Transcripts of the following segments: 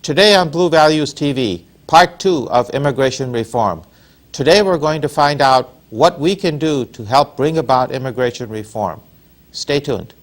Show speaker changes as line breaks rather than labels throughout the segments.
Today on Blue Values TV, Part 2 of Immigration Reform. Today we're going to find out what we can do to help bring about immigration reform. Stay tuned.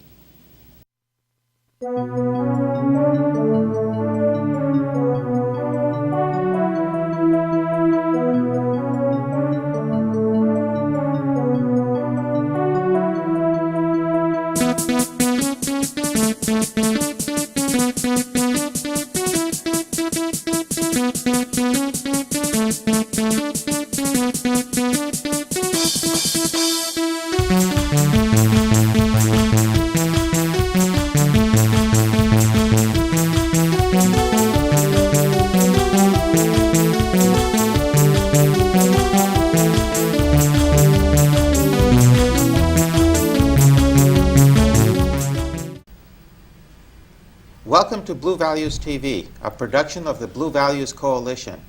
Welcome to Blue Values TV, a production of the Blue Values Coalition.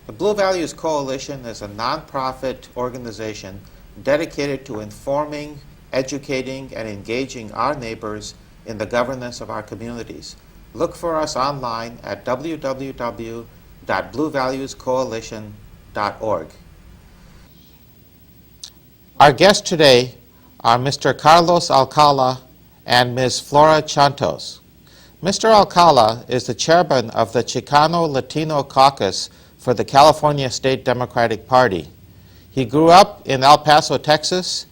The Blue Values Coalition is a nonprofit organization dedicated to informing, educating, and engaging our neighbors in the governance of our communities. Look for us online at www.bluevaluescoalition.org. Our guests today are Mr. Carlos Alcala and Ms. Flora Csontos. Mr. Alcala is the chairman of the Chicano Latino Caucus for the California State Democratic Party. He grew up in El Paso, Texas,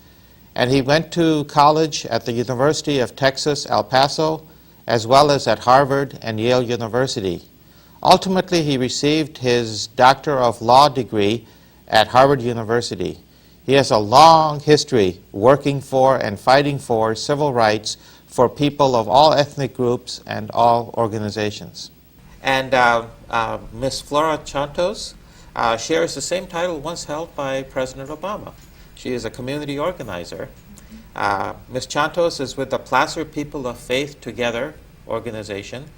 and he went to college at the University of Texas, El Paso, as well as at Harvard and Yale University. Ultimately, he received his Doctor of Law degree at Harvard University. He has a long history working for and fighting for civil rights for people of all ethnic groups and all organizations. And Ms. Flora Csontos shares the same title once held by President Obama. She is a community organizer. Ms. Csontos is with the Placer People of Faith Together organization.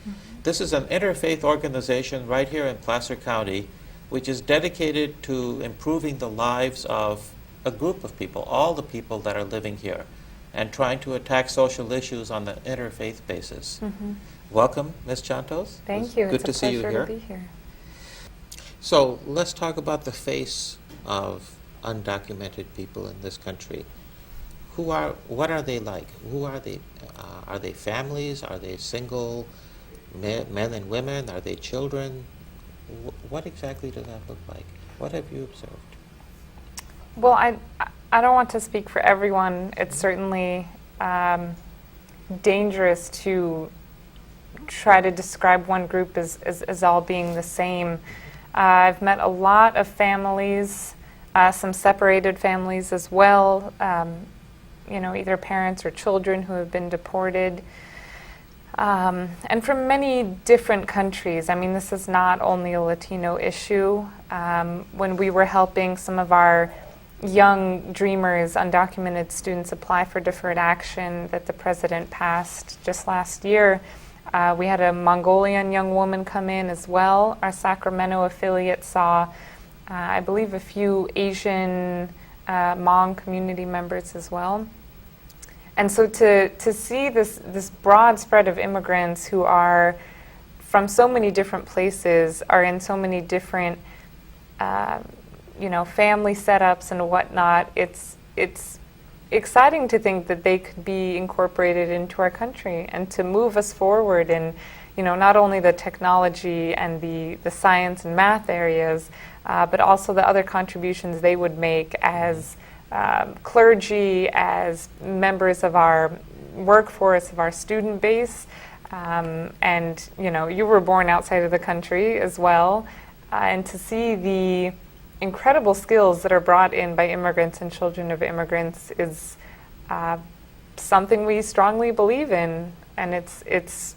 This is an interfaith organization right here in Placer County, which is dedicated to improving the lives of a group of people, all the people that are living here, and trying to attack social issues on the interfaith basis. Welcome, Ms. Csontos.
Thank you.
Good to see you here.
It's a pleasure to be here.
So let's talk about the face of undocumented people in this country. What are they like? Who are they? Are they families? Are they single men and women? Are they children? What exactly does that look like? What have you observed?
Well, I don't want to speak for everyone. It's certainly dangerous to try to describe one group as all being the same. I've met a lot of families, some separated families as well, either parents or children who have been deported, and from many different countries. I mean, this is not only a Latino issue. When we were helping some of our young dreamers, undocumented students apply for deferred action that the president passed just last year, we had a Mongolian young woman come in as well. Our Sacramento affiliate saw, I believe, a few Asian Hmong community members as well. And so to see this broad spread of immigrants who are from so many different places, are in so many different family setups and whatnot, it's exciting to think that they could be incorporated into our country and to move us forward in, not only the technology and the science and math areas, but also the other contributions they would make as clergy, as members of our workforce, of our student base. And, you were born outside of the country as well. And to see the incredible skills that are brought in by immigrants and children of immigrants is something we strongly believe in, and it's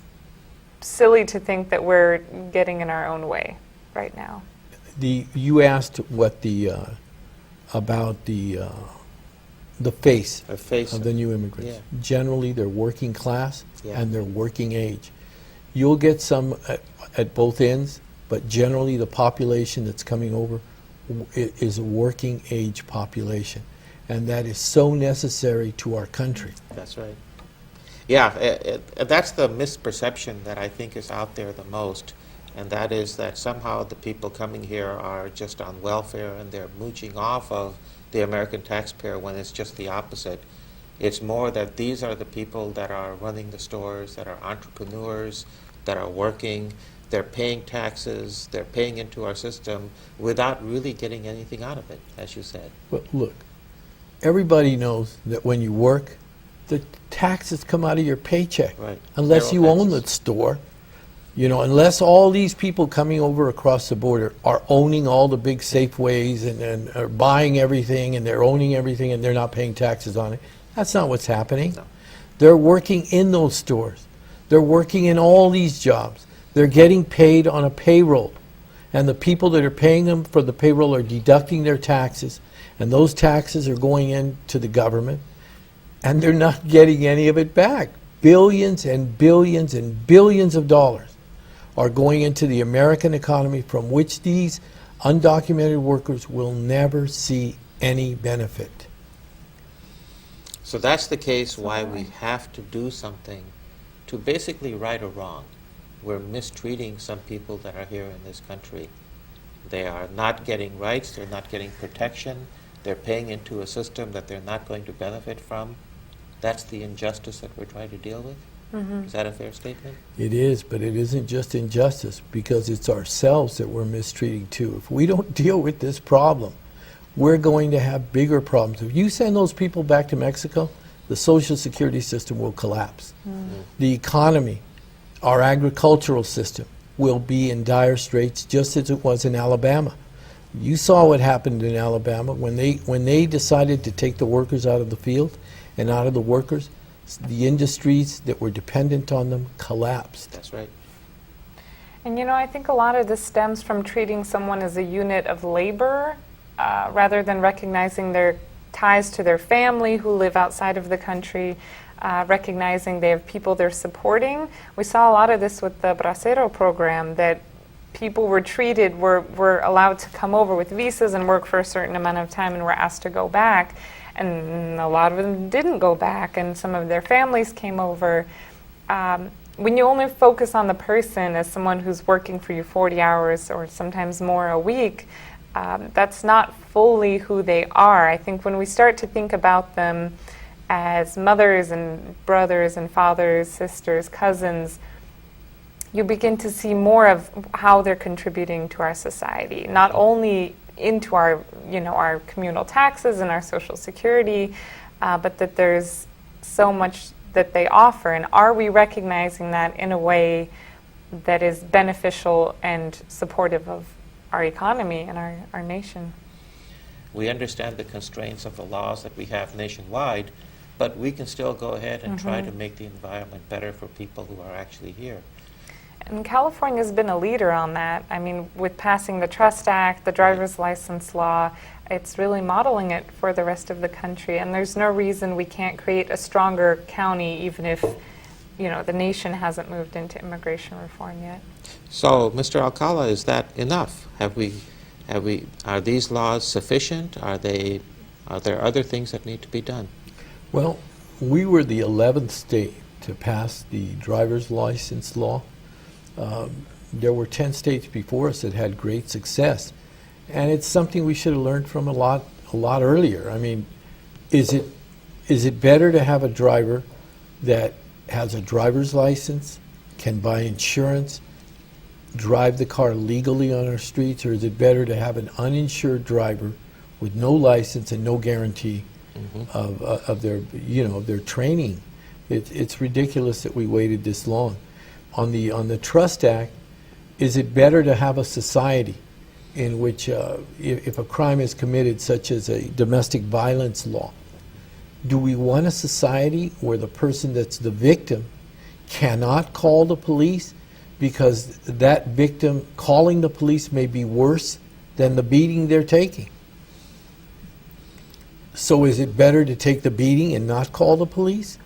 silly to think that we're getting in our own way right now.
You asked what about the face of the new immigrants.
Yeah.
Generally, they're working class and they're working age. You'll get some at both ends, but generally the population that's coming over is a working age population, and that is so necessary to our country.
That's right. Yeah, that's the misperception that I think is out there the most. and that is that somehow the people coming here are just on welfare and they're mooching off of the American taxpayer, when it's just the opposite. It's more that these are the people that are running the stores, that are entrepreneurs, that are working, they're paying taxes, they're paying into our system without really getting anything out of it, as you said.
But look, everybody knows that when you work, the taxes come out of your paycheck.
Right.
Unless
Payroll
you own the
taxes.
store. You know, unless all these people coming over across the border are owning all the big Safeways and are buying everything and they're owning everything and they're not paying taxes on it. That's not what's happening.
No.
They're working in those stores. They're working in all these jobs. They're getting paid on a payroll. And the people that are paying them for the payroll are deducting their taxes. And those taxes are going into the government. And they're not getting any of it back. Billions and billions and billions of dollars are going into the American economy from which these undocumented workers will never see any benefit.
So that's the case why we have to do something to basically right a wrong. We're mistreating some people that are here in this country. They are not getting rights, they're not getting protection, they're paying into a system that they're not going to benefit from. That's the injustice that we're trying to deal with? Is that a fair statement?
It is, but it isn't just injustice, because it's ourselves that we're mistreating too. If we don't deal with this problem, we're going to have bigger problems. If you send those people back to Mexico, the Social Security system will collapse. The economy, our agricultural system, will be in dire straits, just as it was in Alabama. You saw what happened in Alabama when they decided to take the workers out of the field and out of the workers. The industries that were dependent on them collapsed.
That's right.
And you know, I think a lot of this stems from treating someone as a unit of labor rather than recognizing their ties to their family who live outside of the country, recognizing they have people they're supporting. We saw a lot of this with the Bracero program, that people were treated, were allowed to come over with visas and work for a certain amount of time and were asked to go back. And a lot of them didn't go back, and some of their families came over. When you only focus on the person as someone who's working for you 40 hours or sometimes more a week, that's not fully who they are. I think when we start to think about them as mothers and brothers and fathers, sisters, cousins, you begin to see more of how they're contributing to our society, not only into our, our communal taxes and our Social Security, but that there's so much that they offer. And are we recognizing that in a way that is beneficial and supportive of our economy and our nation?
We understand the constraints of the laws that we have nationwide, but we can still go ahead and try to make the environment better for people who are actually here.
And California has been a leader on that. I mean, with passing the Trust Act, the driver's license law, it's really modeling it for the rest of the country. And there's no reason we can't create a stronger county, even if, the nation hasn't moved into immigration reform yet.
So, Mr. Alcala, is that enough? Are these laws sufficient? Are there other things that need to be done?
Well, we were the 11th state to pass the driver's license law. There were 10 states before us that had great success, and it's something we should have learned from a lot earlier. I mean, is it better to have a driver that has a driver's license, can buy insurance, drive the car legally on our streets, or is it better to have an uninsured driver with no license and no guarantee of their training? It's ridiculous that we waited this long. On the Trust Act, is it better to have a society in which if a crime is committed, such as a domestic violence law, do we want a society where the person that's the victim cannot call the police because that victim calling the police may be worse than the beating they're taking? So is it better to take the beating and not call the police?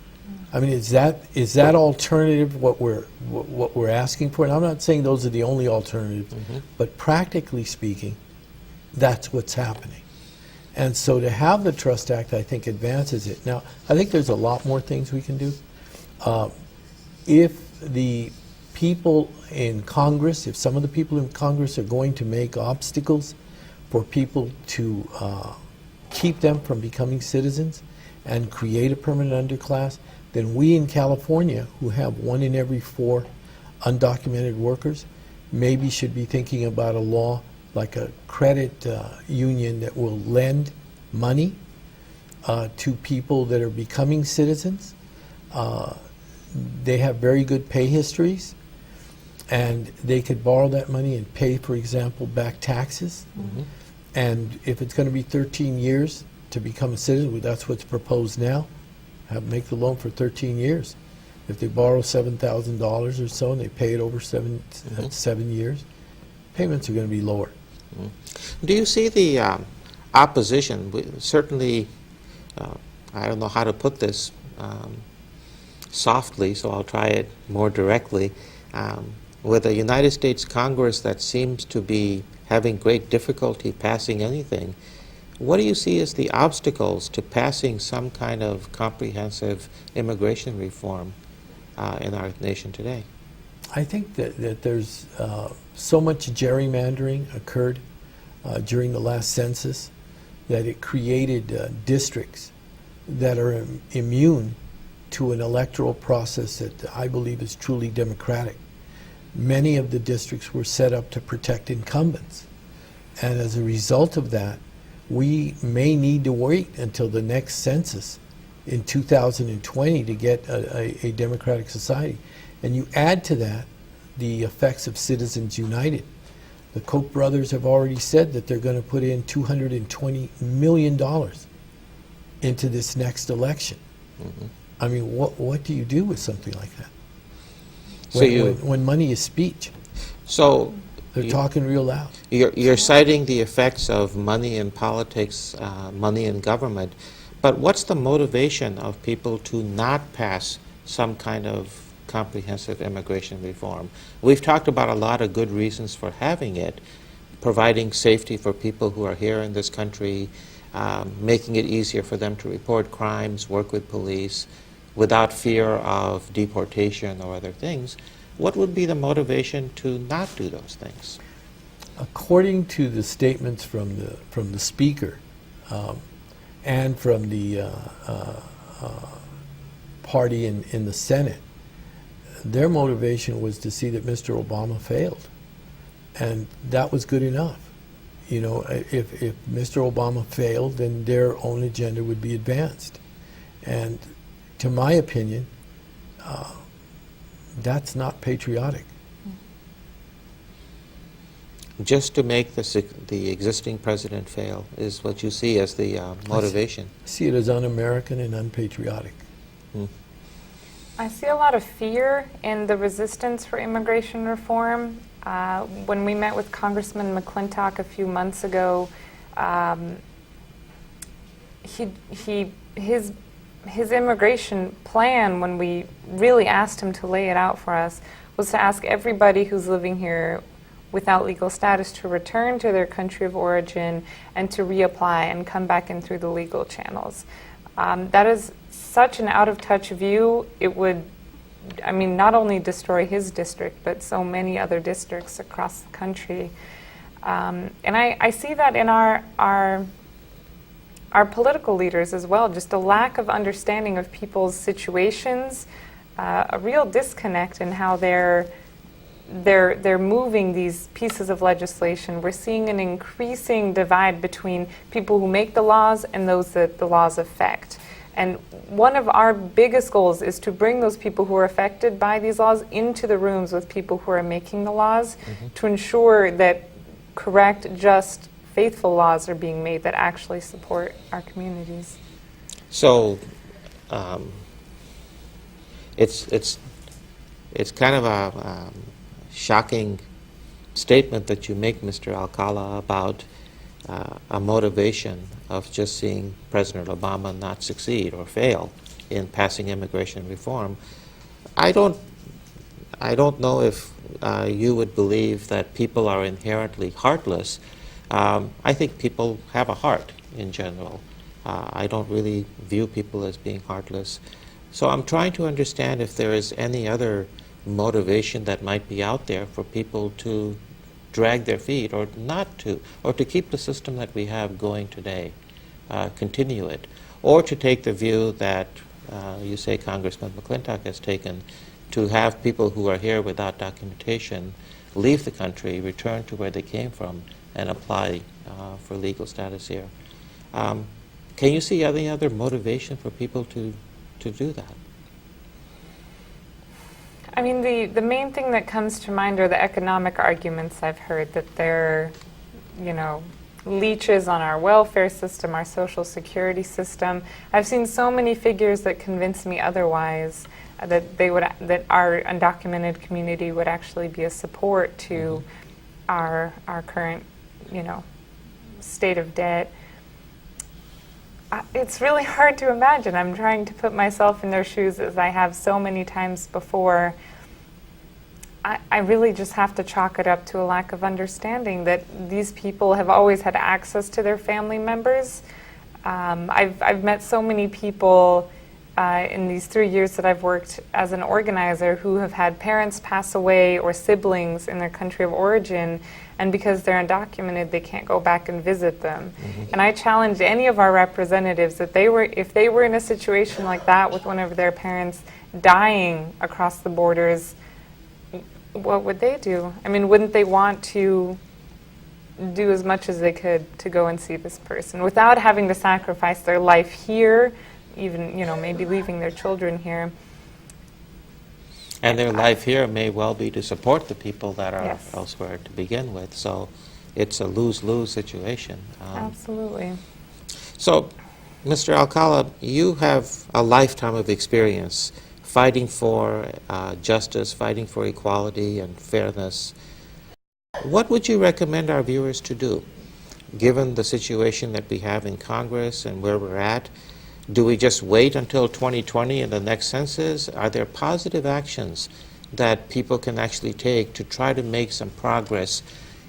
I mean, is that alternative what we're asking for? And I'm not saying those are the only alternatives, but practically speaking, that's what's happening. And so to have the Trust Act, I think, advances it. Now, I think there's a lot more things we can do. If the people in Congress, if some of the people in Congress are going to make obstacles for people to keep them from becoming citizens and create a permanent underclass, then we in California, who have 1 in every 4 undocumented workers, maybe should be thinking about a law like a credit union that will lend money to people that are becoming citizens. They have very good pay histories, and they could borrow that money and pay, for example, back taxes.
Mm-hmm.
And if it's going to be 13 years to become a citizen, well, that's what's proposed now. Make the loan for 13 years. If they borrow $7,000 or so and they pay it over 7 years, payments are going to be lower.
Mm-hmm. Do you see the opposition? Certainly, I don't know how to put this softly, so I'll try it more directly. With a United States Congress that seems to be having great difficulty passing anything, what do you see as the obstacles to passing some kind of comprehensive immigration reform in our nation today?
I think that there's so much gerrymandering occurred during the last census that it created districts that are immune to an electoral process that I believe is truly democratic. Many of the districts were set up to protect incumbents. And as a result of that, we may need to wait until the next census in 2020 to get a democratic society. And you add to that the effects of Citizens United. The Koch brothers have already said that they're going to put in $220 million into this next election.
Mm-hmm.
I mean, what do you do with something like that?
So
When money is speech,
so
they're talking real loud.
You're citing the effects of money in politics, money in government, but what's the motivation of people to not pass some kind of comprehensive immigration reform? We've talked about a lot of good reasons for having it, providing safety for people who are here in this country, making it easier for them to report crimes, work with police, without fear of deportation or other things. What would be the motivation to not do those things?
According to the statements from the speaker and from the party in the Senate, their motivation was to see that Mr. Obama failed, and that was good enough. You know, if Mr. Obama failed, then their own agenda would be advanced, and to my opinion, that's not patriotic.
Just to make the existing president fail is what you see as the motivation.
I see it as un-American and unpatriotic.
I see a lot of fear in the resistance for immigration reform. When we met with Congressman McClintock a few months ago, his immigration plan, when we really asked him to lay it out for us, was to ask everybody who's living here without legal status to return to their country of origin and to reapply and come back in through the legal channels. That is such an out-of-touch view. It would, I mean, not only destroy his district, but so many other districts across the country. And I see that in our political leaders as well, just a lack of understanding of people's situations, a real disconnect in how they're moving these pieces of legislation. We're seeing an increasing divide between people who make the laws and those that the laws affect. And one of our biggest goals is to bring those people who are affected by these laws into the rooms with people who are making the laws, to ensure that correct, just, faithful laws are being made that actually support our communities.
So it's kind of a shocking statement that you make, Mr. Alcala, about a motivation of just seeing President Obama not succeed or fail in passing immigration reform. I don't know if you would believe that people are inherently heartless. I think people have a heart in general. I don't really view people as being heartless. So I'm trying to understand if there is any other motivation that might be out there for people to drag their feet or not to, or to keep the system that we have going today, continue it, or to take the view that you say Congressman McClintock has taken, to have people who are here without documentation leave the country, return to where they came from, and apply for legal status here. Can you see any other motivation for people to do that?
I mean, the main thing that comes to mind are the economic arguments I've heard, that they're, you know, leeches on our welfare system, our social security system. I've seen so many figures that convince me otherwise, that our undocumented community would actually be a support to our current, you know, state of debt. It's really hard to imagine. I'm trying to put myself in their shoes, as I have so many times before. I really just have to chalk it up to a lack of understanding that these people have always had access to their family members. I've met so many people in these 3 years that I've worked as an organizer who have had parents pass away or siblings in their country of origin, and because they're undocumented, they can't go back and visit them. And I challenged any of our representatives that if they were in a situation like that with one of their parents dying across the borders, what would they do? I mean, wouldn't they want to do as much as they could to go and see this person without having to sacrifice their life here, even, you know, maybe leaving their children here?
And their life here may well be to support the people that are
Yes.
elsewhere to begin with. So it's a lose-lose situation.
Absolutely.
So, Mr. Alcala, you have a lifetime of experience fighting for justice, fighting for equality and fairness. What would you recommend our viewers to do, given the situation that we have in Congress and where we're at? Do we just wait until 2020 and the next census? Are there positive actions that people can actually take to try to make some progress,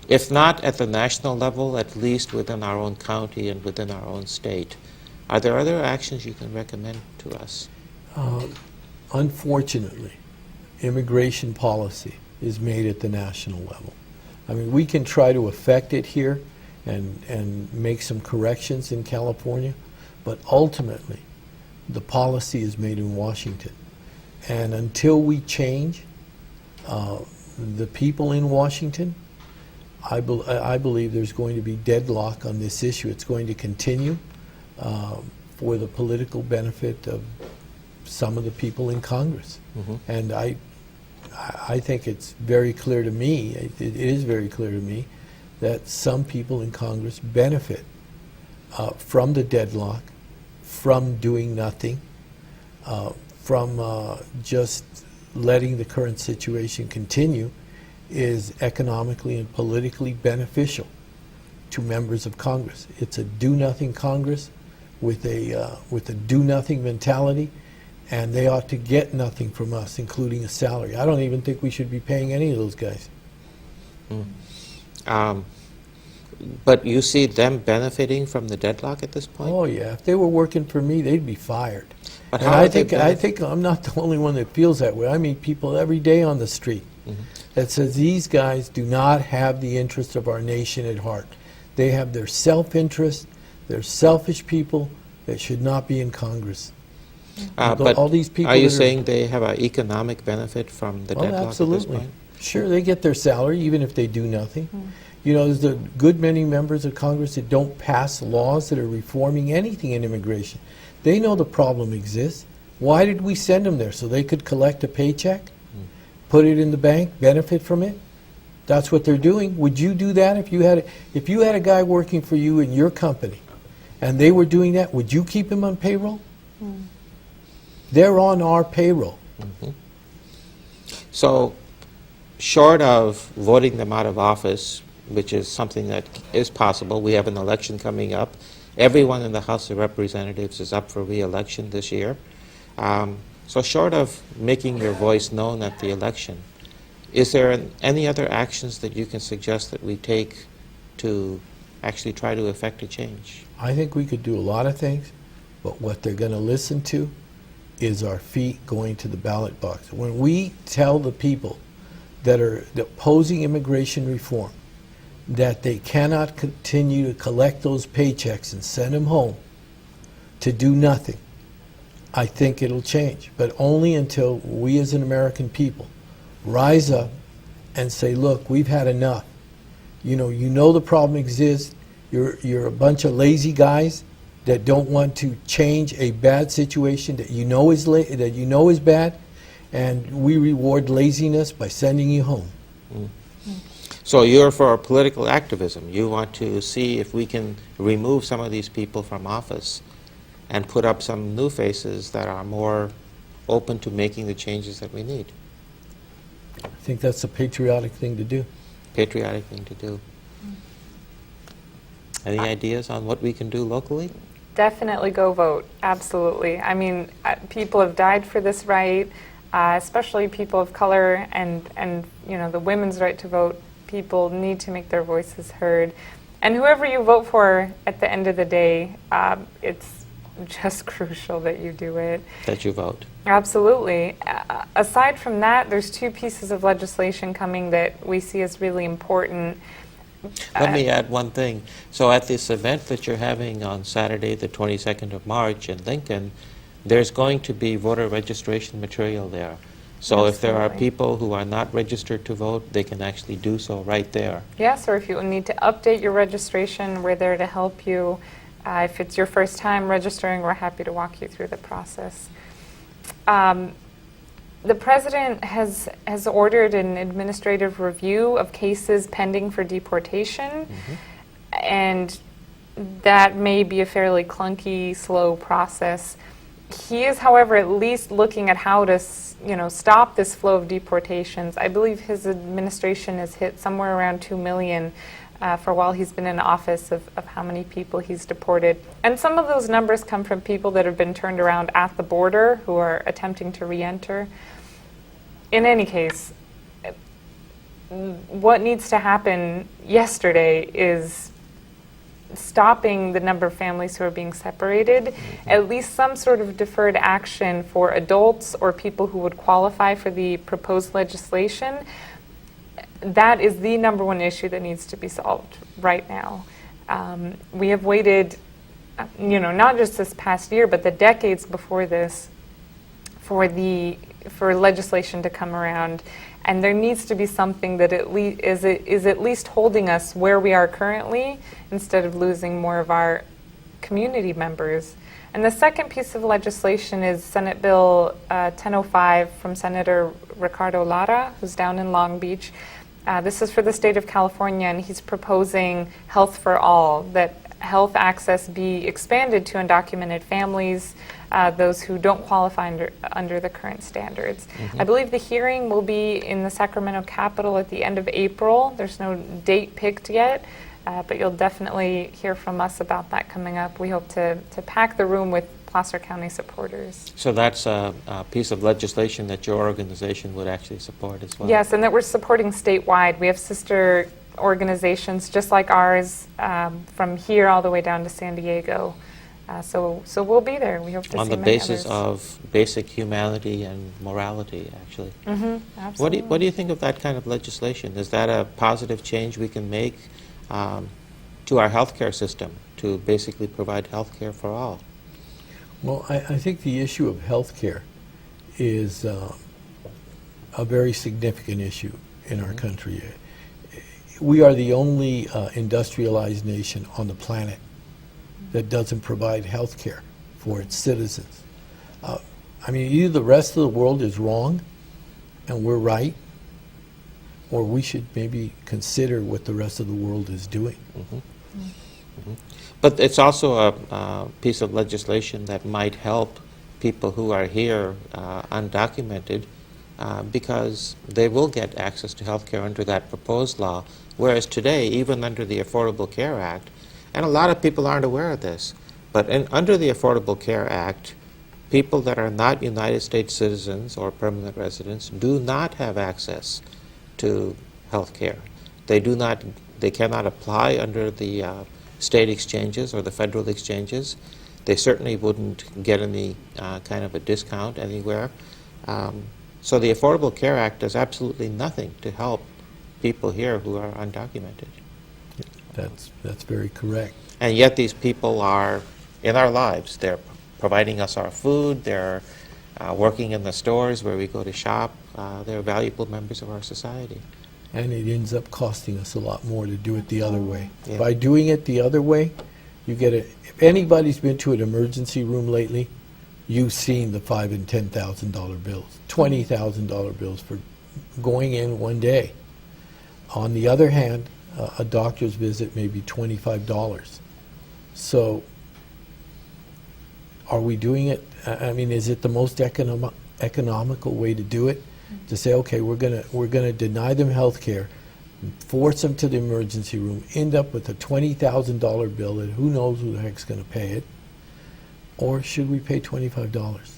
if not at the national level, at least within our own county and within our own state? Are there other actions you can recommend to us?
Unfortunately, immigration policy is made at the national level. I mean, we can try to affect it here and make some corrections in California, but ultimately, the policy is made in Washington. And until we change the people in Washington, I believe there's going to be deadlock on this issue. It's going to continue for the political benefit of some of the people in Congress. And I think it's very clear to me, it is very clear to me, that some people in Congress benefit from the deadlock, from doing nothing, from just letting the current situation continue, is economically and politically beneficial to members of Congress. It's a do-nothing Congress with a do-nothing mentality, and they ought to get nothing from us, including a salary. I don't even think we should be paying any of those guys.
But you see them benefiting from the deadlock at this point?
Oh yeah, if they were working for me, they'd be fired.
But
And
how
I
would they
think I'm not the only one that feels that way. I meet people every day on the street that says these guys do not have the interest of our nation at heart. They have their self-interest. They're selfish people that should not be in Congress.
But
all these people
are you
that
saying they have an economic benefit from the deadlock
absolutely.
at this point?
Sure, they get their salary even if they do nothing. You know, there's a good many members of Congress that don't pass laws that are reforming anything in immigration. They know the problem exists. Why did we send them there? So they could collect a paycheck, put it in the bank, benefit from it? That's what they're doing. Would you do that if you had a guy working for you in your company and they were doing that? Would you keep him on payroll? They're on our payroll.
So, short of voting them out of office, which is something that is possible, we have an election coming up. Everyone in the House of Representatives is up for re-election this year. So short of making your voice known at the election, is there any other actions that you can suggest that we take to actually try to effect a change?
I think we could do a lot of things, but what they're going to listen to is our feet going to the ballot box. When we tell the people that are opposing immigration reform that they cannot continue to collect those paychecks and send them home to do nothing, I think it'll change. But only until we as an American people rise up and say, look, we've had enough. You know the problem exists. You're a bunch of lazy guys that don't want to change a bad situation that you know is bad, and we reward laziness by sending you home.
So you're for political activism. You want to see if we can remove some of these people from office and put up some new faces that are more open to making the changes that we need.
I think that's a patriotic thing to do.
Patriotic thing to do. Any ideas on what we can do locally?
Definitely go vote, absolutely. I mean, people have died for this right, especially people of color, and the women's right to vote. People need to make their voices heard. And whoever you vote for at the end of the day, it's just crucial that you do it.
That you vote.
Absolutely. Aside from that, there's 2 pieces of legislation coming that we see as really important.
Let me add one thing. So at this event that you're having on Saturday, the 22nd of March in Lincoln, there's going to be voter registration material there. So if there are people who are not registered to vote, they can actually do so right there.
Yes, or if you need to update your registration, we're there to help you. If it's your first time registering, we're happy to walk you through the process. The President has ordered an administrative review of cases pending for deportation, and that may be a fairly clunky, slow process. He is, however, at least looking at how to stop this flow of deportations. I believe his administration has hit somewhere around 2 million for while he's been in office of how many people he's deported. And some of those numbers come from people that have been turned around at the border who are attempting to re-enter. In any case, what needs to happen yesterday is stopping the number of families who are being separated, at least some sort of deferred action for adults or people who would qualify for the proposed legislation. That is the number one issue that needs to be solved right now. We have waited, not just this past year, but the decades before this for legislation to come around, and there needs to be something that is at least holding us where we are currently instead of losing more of our community members. And the second piece of legislation is Senate Bill 1005 from Senator Ricardo Lara, who's down in Long Beach. This is for the state of California, and he's proposing health for all, that health access be expanded to undocumented families, those who don't qualify under the current standards. I believe the hearing will be in the Sacramento Capitol at the end of April. There's no date picked yet, but you'll definitely hear from us about that coming up. We hope to pack the room with Placer County supporters.
So that's a piece of legislation that your organization would actually support as well?
Yes, and that we're supporting statewide. We have sister organizations just like ours from here all the way down to San Diego. So we'll be there. We hope to see
on the
many
basis
others.
of basic humanity and morality, actually.
Absolutely.
What do you think of that kind of legislation? Is that a positive change we can make to our healthcare system to basically provide healthcare for all?
Well, I think the issue of healthcare is a very significant issue in our country. We are the only industrialized nation on the planet that doesn't provide health care for its citizens. Either the rest of the world is wrong and we're right, or we should maybe consider what the rest of the world is doing.
But it's also a piece of legislation that might help people who are here undocumented because they will get access to health care under that proposed law, whereas today, even under the Affordable Care Act, and a lot of people aren't aware of this, but under the Affordable Care Act, people that are not United States citizens or permanent residents do not have access to health care. They cannot apply under the state exchanges or the federal exchanges. They certainly wouldn't get any kind of a discount anywhere. So the Affordable Care Act does absolutely nothing to help people here who are undocumented.
That's very correct.
And yet these people are in our lives. They're providing us our food. They're working in the stores where we go to shop. They're valuable members of our society.
And it ends up costing us a lot more to do it the other way.
Yeah.
By doing it the other way, you get it. If anybody's been to an emergency room lately, you've seen the $5,000 and $10,000 bills, $20,000 bills for going in one day. On the other hand, a doctor's visit may be $25. So, are we doing it? I mean, is it the most economical way to do it? To say, okay, we're gonna deny them health care, force them to the emergency room, end up with a $20,000 bill, and who knows who the heck's going to pay it? Or should we pay $25?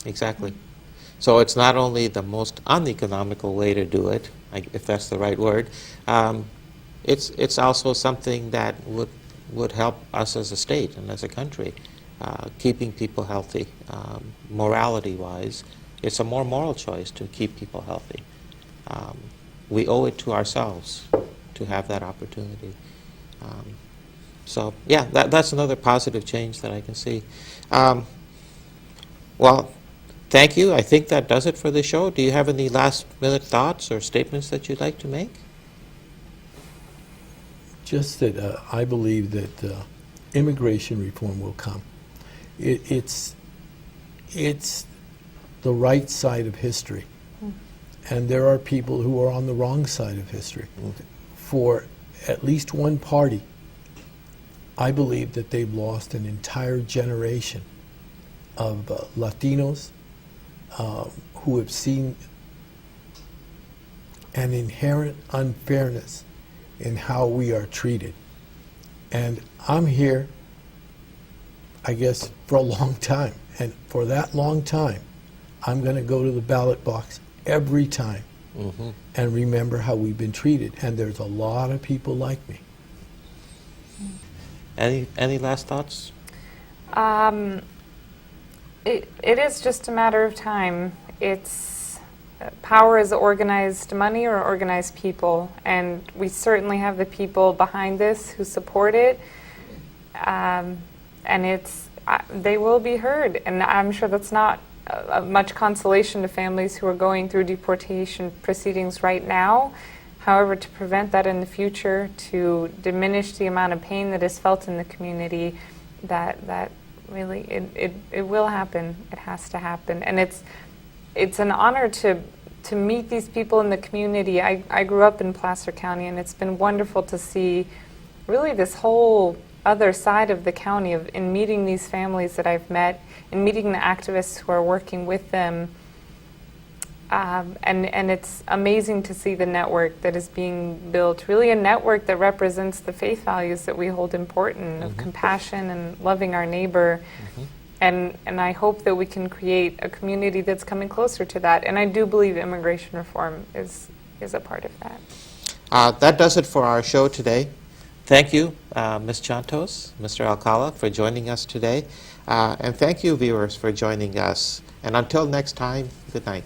Exactly. So it's not only the most uneconomical way to do it, if that's the right word, it's also something that would help us as a state and as a country, keeping people healthy, morality-wise. It's a more moral choice to keep people healthy. We owe it to ourselves to have that opportunity. So yeah, that's another positive change that I can see. Well, thank you. I think that does it for the show. Do you have any last-minute thoughts or statements that you'd like to make?
Just that I believe that immigration reform will come. It's the right side of history. And there are people who are on the wrong side of history. For at least one party, I believe that they've lost an entire generation of Latinos who have seen an inherent unfairness in how we are treated. And I'm here, I guess, for a long time. And for that long time, I'm going to go to the ballot box every time and remember how we've been treated. And there's a lot of people like me.
Any last thoughts?
It is just a matter of time. It's power is organized money or organized people, and we certainly have the people behind this who support it. And they will be heard, and I'm sure that's not much consolation to families who are going through deportation proceedings right now. However, to prevent that in the future, to diminish the amount of pain that is felt in the community, that really it will happen. It has to happen, and it's an honor to meet these people in the community. I grew up in Placer County, and it's been wonderful to see really this whole other side of the county in meeting these families that I've met, and meeting the activists who are working with them. And it's amazing to see the network that is being built, really a network that represents the faith values that we hold important, of compassion and loving our neighbor. And I hope that we can create a community that's coming closer to that. And I do believe immigration reform is a part of that.
That does it for our show today. Thank you, Ms. Csontos, Mr. Alcala, for joining us today. And thank you, viewers, for joining us. And until next time, good night.